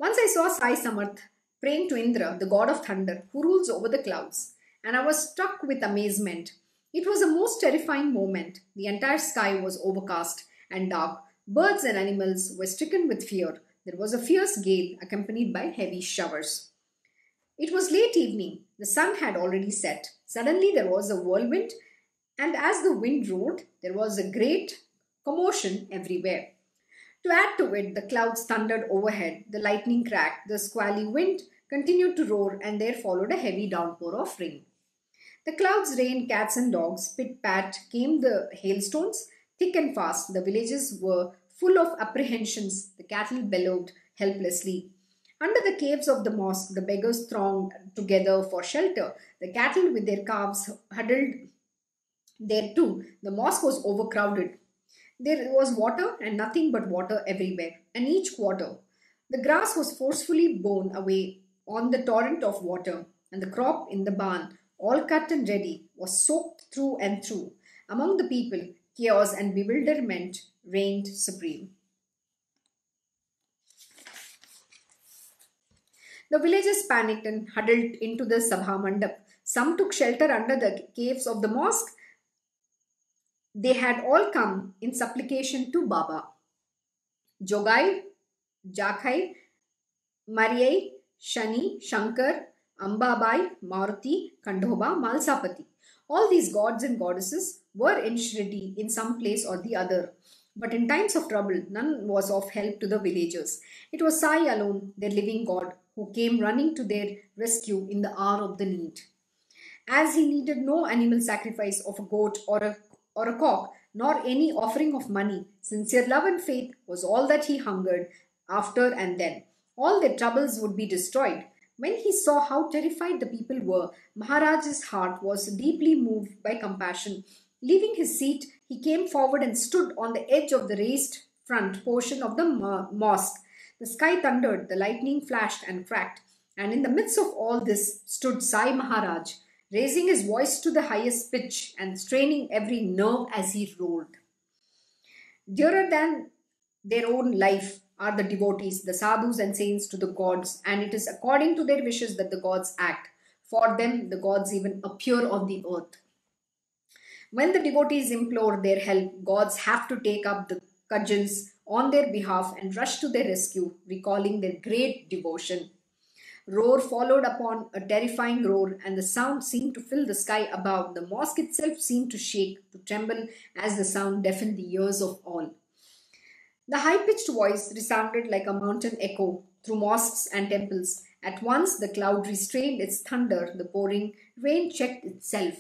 Once I saw Sai Samarth praying to Indra, the god of thunder, who rules over the clouds, and I was struck with amazement. It was a most terrifying moment. The entire sky was overcast and dark. Birds and animals were stricken with fear. There was a fierce gale accompanied by heavy showers. It was late evening. The sun had already set. Suddenly there was a whirlwind, and as the wind roared, there was a great commotion everywhere. To add to it, the clouds thundered overhead, the lightning cracked, the squally wind continued to roar, and there followed a heavy downpour of rain. The clouds rained cats and dogs, pit-pat came the hailstones, thick and fast. The villages were full of apprehensions. The cattle bellowed helplessly. Under the caves of the mosque, the beggars thronged together for shelter. The cattle with their calves huddled there too. The mosque was overcrowded. There was water and nothing but water everywhere, and each quarter. The grass was forcefully borne away on the torrent of water, and the crop in the barn, all cut and ready, was soaked through and through. Among the people, chaos and bewilderment reigned supreme. The villagers panicked and huddled into the Sabha Mandap. Some took shelter under the caves of the mosque. They had all come in supplication to Baba. Jogai, Jakhai, Mariai, Shani, Shankar, Ambabai, Maruti, Kandhoba, Malsapati. All these gods and goddesses were in Shirdi in some place or the other. But in times of trouble, none was of help to the villagers. It was Sai alone, their living God, who came running to their rescue in the hour of the need. As he needed no animal sacrifice of a goat or a cock, nor any offering of money, sincere love and faith was all that he hungered after, and then all their troubles would be destroyed. When he saw how terrified the people were, Maharaj's heart was deeply moved by compassion. Leaving his seat, he came forward and stood on the edge of the raised front portion of the mosque. The sky thundered, the lightning flashed and cracked, and in the midst of all this stood Sai Maharaj, raising his voice to the highest pitch and straining every nerve as he roared. Dearer than their own life are the devotees, the sadhus and saints to the gods, and it is according to their wishes that the gods act. For them, the gods even appear on the earth. When the devotees implore their help, gods have to take up the cudgels on their behalf and rush to their rescue, recalling their great devotion. Roar followed upon a terrifying roar, and the sound seemed to fill the sky above. The mosque itself seemed to shake, to tremble as the sound deafened the ears of all. The high-pitched voice resounded like a mountain echo through mosques and temples. At once the cloud restrained its thunder, the pouring rain checked itself.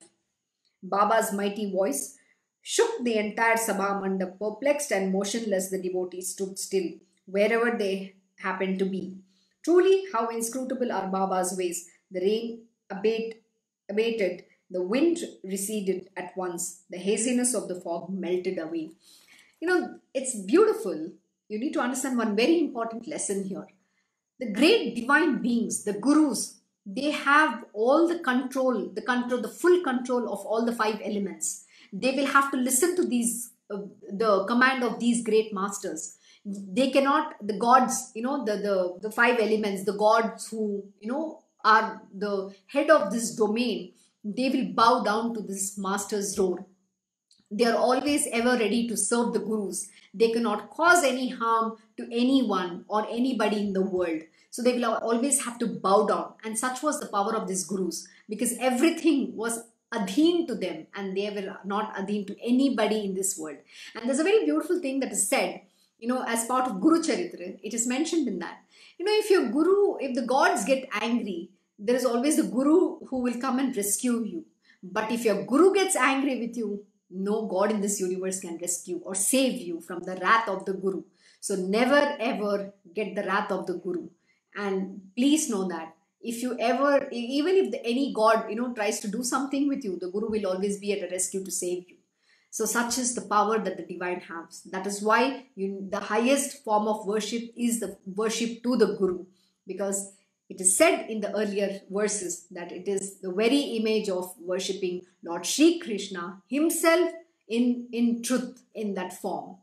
Baba's mighty voice shook the entire Sabha Mandap. Perplexed and motionless, the devotees stood still, wherever they happened to be. Truly, how inscrutable are Baba's ways. The rain abated, the wind receded at once, the haziness of the fog melted away. It's beautiful. You need to understand one very important lesson here. The great divine beings, the gurus, they have all the control, the full control of all the five elements. They will have to listen to the command of these great masters. They cannot, the gods, the five elements, the gods who, are the head of this domain, they will bow down to this master's roar. They are always ever ready to serve the gurus. They cannot cause any harm to anyone or anybody in the world. So they will always have to bow down. And such was the power of these gurus, because everything was adheen to them and they were not adheen to anybody in this world. And there's a very beautiful thing that is said, as part of Guru Charitra. It is mentioned in that. If the gods get angry, there is always a guru who will come and rescue you. But if your guru gets angry with you, no god in this universe can rescue or save you from the wrath of the guru. So never ever get the wrath of the guru. And please know that if you ever, even if any god, tries to do something with you, the guru will always be at a rescue to save you. So such is the power that the divine has. That is why the highest form of worship is the worship to the guru, because it is said in the earlier verses that it is the very image of worshipping Lord Shri Krishna himself in truth in that form.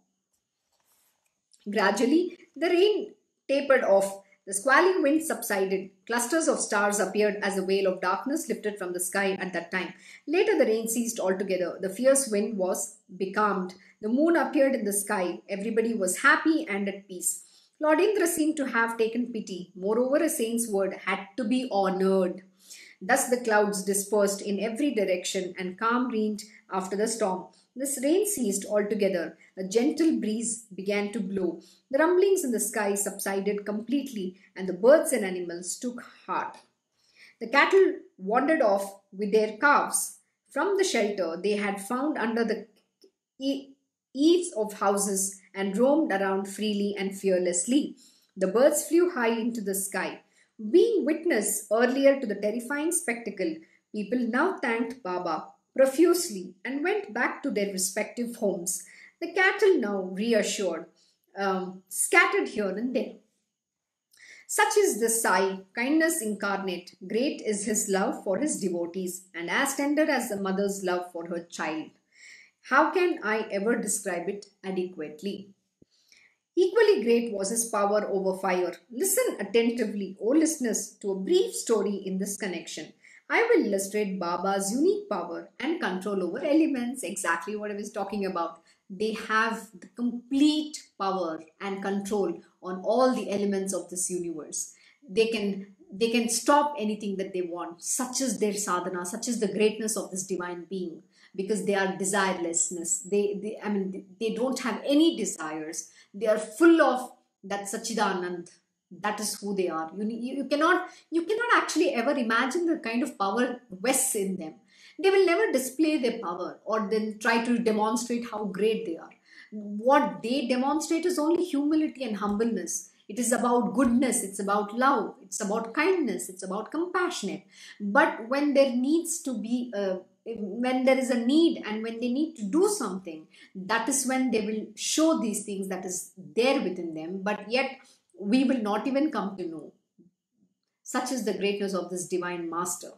Gradually, the rain tapered off. The squalling wind subsided. Clusters of stars appeared as a veil of darkness lifted from the sky at that time. Later, the rain ceased altogether. The fierce wind was becalmed. The moon appeared in the sky. Everybody was happy and at peace. Lord Indra seemed to have taken pity. Moreover, a saint's word had to be honored. Thus the clouds dispersed in every direction and calm reigned after the storm. This rain ceased altogether. A gentle breeze began to blow. The rumblings in the sky subsided completely, and the birds and animals took heart. The cattle wandered off with their calves from the shelter they had found under the eaves of houses and roamed around freely and fearlessly. The birds flew high into the sky. Being witness earlier to the terrifying spectacle, people now thanked Baba profusely and went back to their respective homes. The cattle now reassured, scattered here and there. Such is the Sai, kindness incarnate. Great is his love for his devotees, and as tender as the mother's love for her child. How can I ever describe it adequately? Equally great was his power over fire. Listen attentively, O listeners, to a brief story in this connection. I will illustrate Baba's unique power and control over elements, exactly what I was talking about. They have the complete power and control on all the elements of this universe. They can stop anything that they want. Such is their sadhana, such is the greatness of this divine being. because they are desirelessness. I mean, they don't have any desires. They are full of that Sachidanand. That is who they are. You cannot actually ever imagine the kind of power vests in them. They will never display their power or then try to demonstrate how great they are. What they demonstrate is only humility and humbleness. It is about goodness, it's about love, it's about kindness, it's about compassionate. But when there needs to be when there is a need and when they need to do something, that is when they will show these things that is there within them, but yet we will not even come to know. Such is the greatness of this divine master.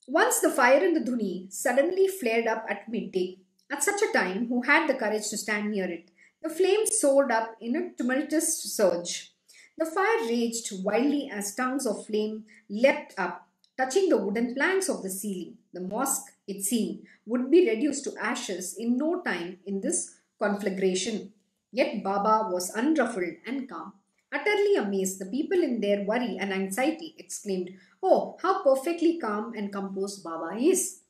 Once the fire in the dhuni suddenly flared up at midday. At such a time, who had the courage to stand near it? The flames soared up in a tumultuous surge. The fire raged wildly as tongues of flame leapt up, touching the wooden planks of the ceiling. The mosque, it seemed, would be reduced to ashes in no time in this conflagration. Yet Baba was unruffled and calm. Utterly amazed, the people in their worry and anxiety exclaimed, "Oh, how perfectly calm and composed Baba is!"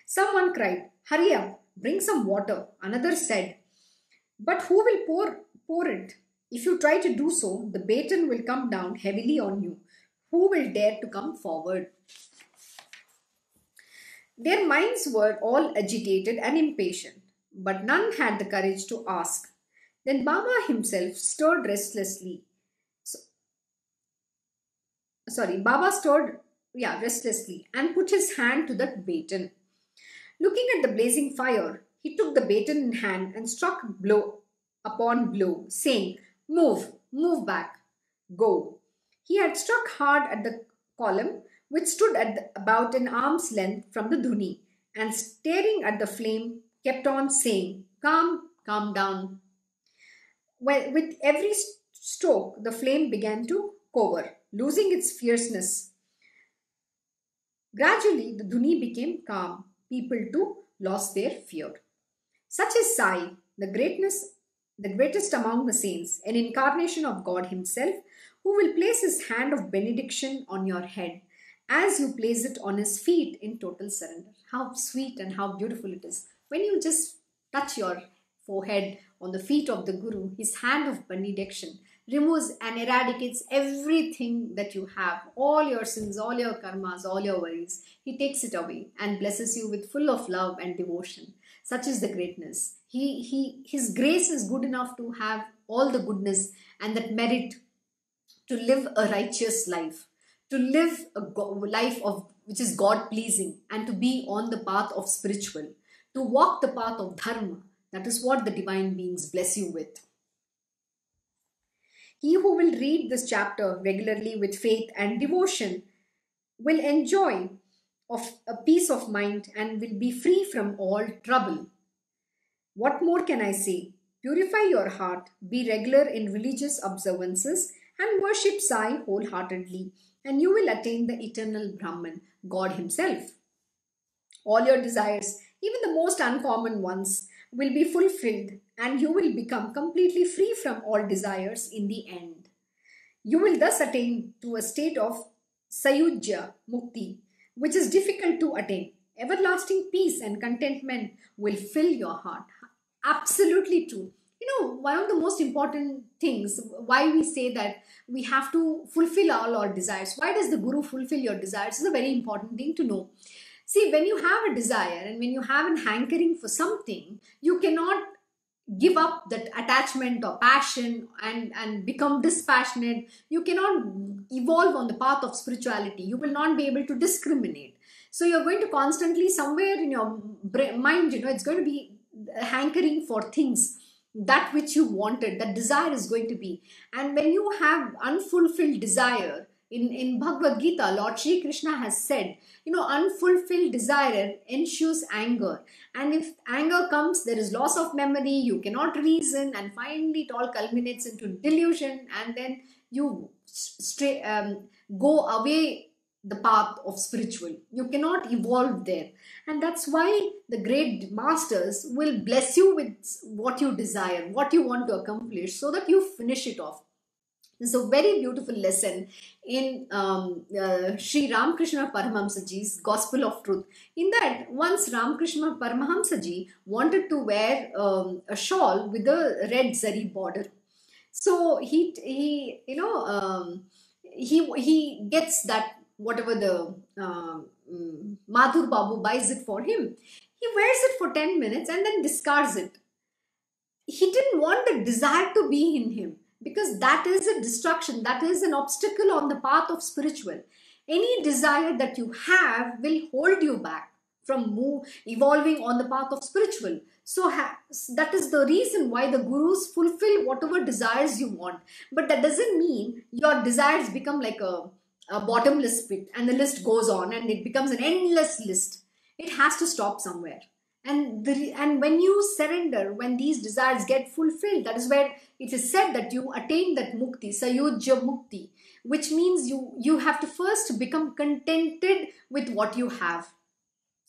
Someone cried, "Hurry up, bring some water." Another said, "But who will pour it? If you try to do so, the baton will come down heavily on you. Who will dare to come forward?" Their minds were all agitated and impatient, but none had the courage to ask. Then Baba himself stirred restlessly. Baba stirred restlessly and put his hand to the baton. Looking at the blazing fire, he took the baton in hand and struck blow upon blow, saying, "Move, move back, go." He had struck hard at the column, which stood at about an arm's length from the dhuni, and staring at the flame, kept on saying, "Calm, calm down." Well, with every stroke, the flame began to cover, losing its fierceness. Gradually, the dhuni became calm. People too lost their fear. Such is Sai, the greatest among the saints, an incarnation of God Himself, who will place His hand of benediction on your head as you place it on His feet in total surrender. How sweet and how beautiful it is. When you just touch your forehead on the feet of the Guru, His hand of benediction removes and eradicates everything that you have, all your sins, all your karmas, all your worries. He takes it away and blesses you with full of love and devotion. Such is the greatness. His grace is good enough to have all the goodness and that merit to live a righteous life, to live a life of which is God pleasing, and to be on the path of spiritual, to walk the path of dharma. That is what the divine beings bless you with. He who will read this chapter regularly with faith and devotion will enjoy of a peace of mind and will be free from all trouble. What more can I say? Purify your heart, be regular in religious observances, and worship Sai wholeheartedly, and you will attain the eternal Brahman, God Himself. All your desires, even the most uncommon ones, will be fulfilled, and you will become completely free from all desires in the end. You will thus attain to a state of Sayujya Mukti, which is difficult to attain. Everlasting peace and contentment will fill your heart. Absolutely true. One of the most important things why we say that we have to fulfill all our desires. Why does the Guru fulfill your desires? Is a very important thing to know. See, when you have a desire and when you have an hankering for something, you cannot give up that attachment or passion and become dispassionate. You cannot evolve on the path of spirituality. You will not be able to discriminate. So you're going to constantly, somewhere in your mind, it's going to be hankering for things, that which you wanted, that desire is going to be. And when you have unfulfilled desire, in Bhagavad Gita, Lord Shri Krishna has said, unfulfilled desire ensures anger. And if anger comes, there is loss of memory, you cannot reason, and finally it all culminates into delusion, and then you go away the path of spiritual. You cannot evolve there. And that's why the great masters will bless you with what you desire, what you want to accomplish, so that you finish it off. It's a very beautiful lesson in Shri Ramakrishna Paramahamsa Ji's Gospel of Truth. In that, once Ramakrishna Paramahamsa Ji wanted to wear a shawl with a red zari border. So he gets that whatever the Madhur Babu buys it for him. He wears it for 10 minutes and then discards it. He didn't want the desire to be in him, because that is a distraction, that is an obstacle on the path of spiritual. Any desire that you have will hold you back from evolving on the path of spiritual. So that is the reason why the gurus fulfill whatever desires you want. But that doesn't mean your desires become like a bottomless pit and the list goes on and it becomes an endless list. It has to stop somewhere. And when you surrender, when these desires get fulfilled, that is where it is said that you attain that mukti, sayujya mukti, which means you have to first become contented with what you have.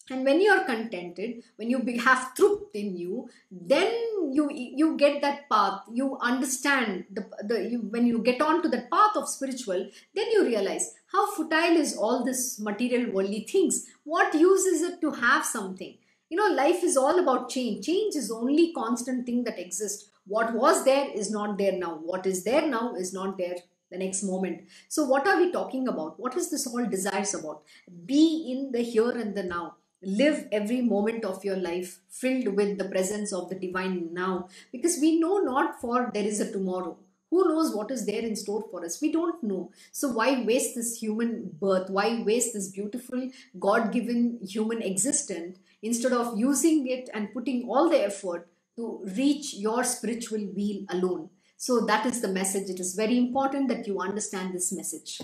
And when you are contented, when you have truth in you, then you get that path. You understand when you get on to that path of spiritual, then you realize how futile is all this material worldly things. What use is it to have something? Life is all about change. Change is only constant thing that exists. What was there is not there now. What is there now is not there the next moment. So what are we talking about? What is this all desires about? Be in the here and the now. Live every moment of your life filled with the presence of the divine now, because we know not for there is a tomorrow. Who knows what is there in store for us? We don't know. So why waste this human birth? Why waste this beautiful God-given human existence instead of using it and putting all the effort to reach your spiritual wheel alone? So that is the message. It is very important that you understand this message.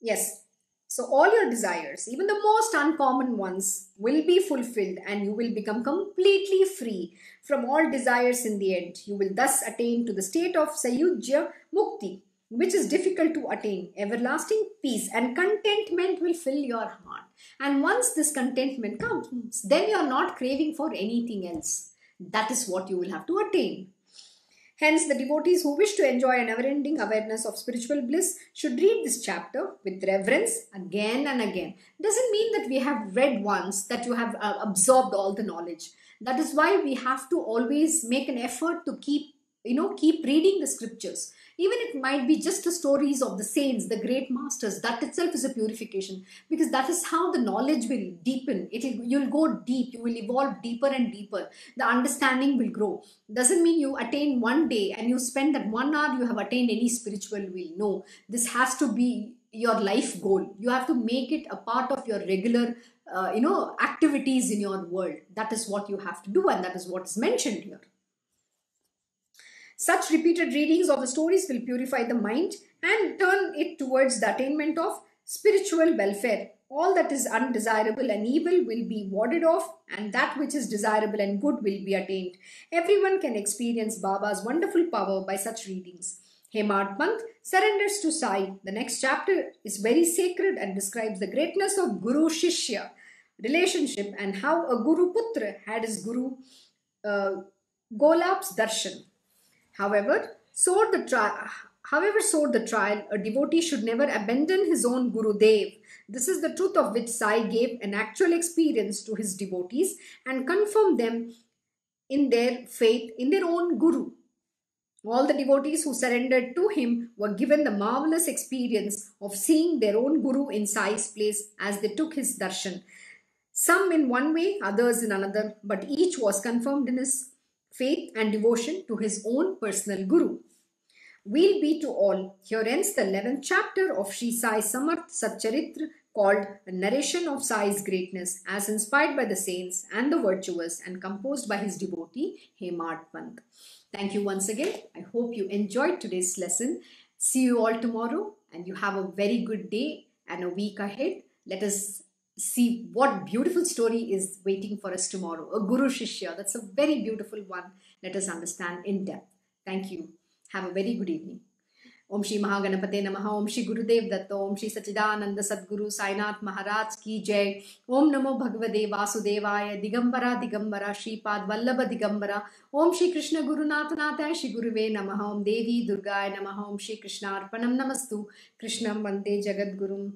Yes. So all your desires, even the most uncommon ones, will be fulfilled and you will become completely free from all desires in the end. You will thus attain to the state of Sayujya Mukti, which is difficult to attain. Everlasting peace and contentment will fill your heart. And once this contentment comes, then you are not craving for anything else. That is what you will have to attain. Hence, the devotees who wish to enjoy a never-ending awareness of spiritual bliss should read this chapter with reverence again and again. Doesn't mean that we have read once, that you have absorbed all the knowledge. That is why we have to always make an effort to keep reading the scriptures. Even it might be just the stories of the saints, the great masters. That itself is a purification, because that is how the knowledge will deepen. You'll go deep. You will evolve deeper and deeper. The understanding will grow. Doesn't mean you attain one day and you spend that 1 hour you have attained any spiritual will. No, this has to be your life goal. You have to make it a part of your regular activities in your world. That is what you have to do, and that is what is mentioned here. Such repeated readings of the stories will purify the mind and turn it towards the attainment of spiritual welfare. All that is undesirable and evil will be warded off, and that which is desirable and good will be attained. Everyone can experience Baba's wonderful power by such readings. Hemad Pant surrenders to Sai. The next chapter is very sacred and describes the greatness of Guru-Shishya relationship and how a Guru Putra had his Guru Golab's darshan. However, sore the trial, a devotee should never abandon his own Guru Dev. This is the truth of which Sai gave an actual experience to his devotees and confirmed them in their faith in their own Guru. All the devotees who surrendered to him were given the marvelous experience of seeing their own Guru in Sai's place as they took his darshan. Some in one way, others in another, but each was confirmed in his faith and devotion to his own personal Guru. We'll be to all. Here ends the 11th chapter of Shri Sai Satcharita called A Narration of Sai's Greatness, as inspired by the saints and the virtuous and composed by his devotee Hemad Pant. Thank you once again. I hope you enjoyed today's lesson. See you all tomorrow, and you have a very good day and a week ahead. Let us see what beautiful story is waiting for us tomorrow. A Guru Shishya. That's a very beautiful one. Let us understand in depth. Thank you. Have a very good evening. Om Shri Mahaganapate Namaha. Om Shri Gurudev Datta. Om Shri Sachidananda Sadguru Sainath Maharaj Ki Jai. Om Namo Bhagavate Vasudevaya. Digambara Digambara Shripad Vallabha Digambara. Om Shri Krishna Gurunath Nathaya Shri Guruve Namaha. Om Devi Durgaya Namaha. Om Shri Krishna Arpanam Namastu. Krishnam Vande Jagat Gurum.